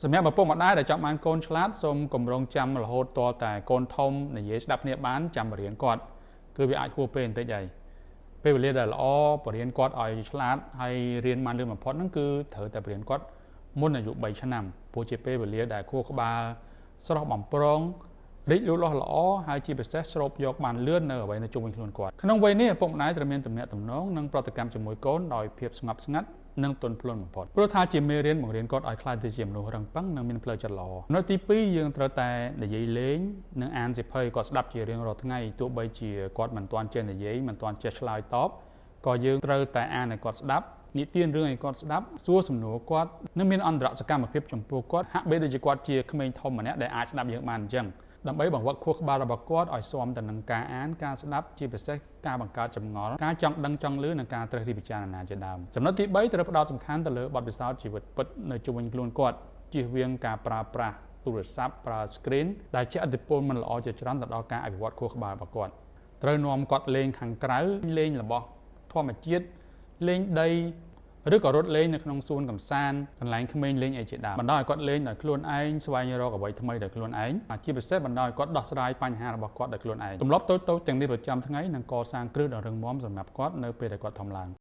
សម្រាប់ឪពុកម្ដាយដែលចង់បានកូនឆ្លាតសូមគម្រោងចាំរហូតទាល់តែកូនធំនិយាយស្ដាប់គ្នាបានចាំបរៀនគាត់គឺវាអាចហួសពេលបន្តិចហើយពេលវេលាដែលល្អបរៀនគាត់ឲ្យឆ្លាតហើយរៀនបានលឿនបំផុតហ្នឹងគឺត្រូវតែបរៀនគាត់មុនអាយុ3ឆ្នាំព្រោះជាពេលវេលាដែលខួរក្បាលស្រស់បំព្រងរីកលូតលាស់ល្អហើយជាពិសេសស្រូបយកបានលឿននៅអ្វីនៅជុំវិញខ្លួនគាត់ក្នុងវ័យនេះឪពុកម្ដាយត្រូវមានទំនាក់ទំនងនិងប្រតិកម្មជាមួយកូនដោយភាពស្ងប់ស្ងាត់និងទន់ភ្លន់បំផុតព្រោះថាជាមេរៀនបង្រៀនគាត់ឲ្យខ្លាចទៅជាមនុស្សរឹងប៉ឹងនិងមានផ្លូវចិត្តល្អចំណុចទី2យើងត្រូវតែនិយាយលេងនិងអានសៀវភៅគាត់ស្ដាប់ជារៀងរាល់ថ្ងៃទោះបីជាគាត់មិនទាន់ចេះនិយាយមិនទាន់ចេះឆ្លើយតបក៏យើងត្រូវតែអានឲ្យគាត់ស្ដាប់និទានរឿងឲ្យគាត់ស្ដាប់សួរសំណួរគាត់និងមានអន្តរសកម្មភាពចំពោះគាត់ហាក់បីដូចជាគាត់ជាក្មេងធំម្នាក់ដែលអាចស្ដាប់យើងបានអញ្ចឹងដើម្បីបង្វឹកខួរក្បាលរបស់គាត់ឲ្យស៊ាំទៅនឹងការអានការស្ដាប់ជាពិសេសការបង្កើតចម្ងល់ការចង់ដឹងចង់ឮនិងការត្រិះរិះពិចារណាជាដើមចំណុចទី3ត្រូវផ្ដោតសំខាន់ទៅលើបទពិសោធន៍ជីវិតពិតនៅជុំវិញខ្លួនគាត់ជៀសវាងការប្រើប្រាស់ទូរស័ព្ទប្រើ screen ដែលជាឥទ្ធិពលមិនល្អជាច្រើនទៅដល់ការអភិវឌ្ឍខួរក្បាលរបស់គាត់ត្រូវនាំគាត់លេងខាងក្រៅលេងរបស់ធម្មជាតិលេងដីឬក៏រត់លេងនៅក្នុងសួនកម្សាន្តកន្លែងក្មេងលេងអីជាដើមបណ្ដោះឲ្យគាត់លេងដោយខ្លួនឯងស្វែងរកអ្វីថ្មីដោយខ្លួនឯងជាពិសេសបណ្ដោះឲ្យគាត់ដោះស្រាយបញ្ហារបស់គាត់ដោយខ្លួនឯងទម្លាប់តូចៗទាំងនេះប្រចាំថ្ងៃនឹងកសាងគ្រឹះដ៏រឹងមាំសម្រាប់គាត់នៅពេលដែលគាត់ធំឡើង